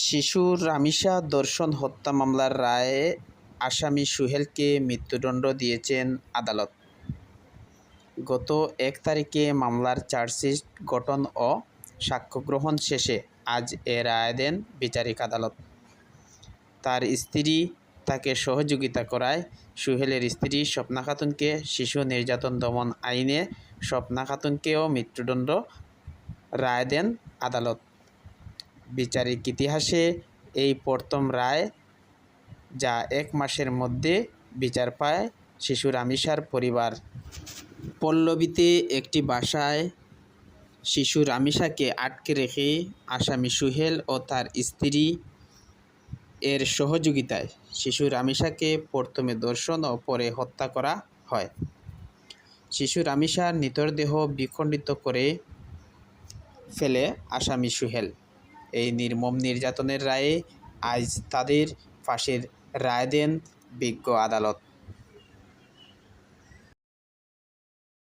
শিশু রামিসা ধর্ষণ হত্যা মামলার রায়ে আসামি সুহেলকে মৃত্যুদণ্ড দিয়েছেন আদালত। গত ১ তারিখে মামলার চার্জশিট গঠন ও সাক্ষ্য গ্রহণ শেষে আজ এ রায় দেন বিচারিক আদালত। তার স্ত্রী তাকে সহযোগিতা করায় সুহেলের স্ত্রী স্বপ্না খাতুনকে শিশু নির্যাতন দমন আইনে স্বপ্না খাতুনকেও মৃত্যুদণ্ড রায় দেন আদালত। বিচারিক ইতিহাসে এই প্রথম রায়, যা ১ মাসের মধ্যে বিচার পায় শিশু রামিসার পরিবার। পল্লবীতে একটি বাসায় শিশু রামিসাকে আটকে রেখে আসামি সুহেল ও তার স্ত্রী এর সহযোগিতায় শিশু রামিসাকে প্রথমে ধর্ষণ ও পরে হত্যা করা হয়। শিশু রামিসার মৃতদেহ বিখণ্ডিত করে ফেলে আসামি সুহেল। এই নির্মম নির্যাতনের রায়ে আজ তাদের ফাঁসির রায় দেন বিজ্ঞ আদালত।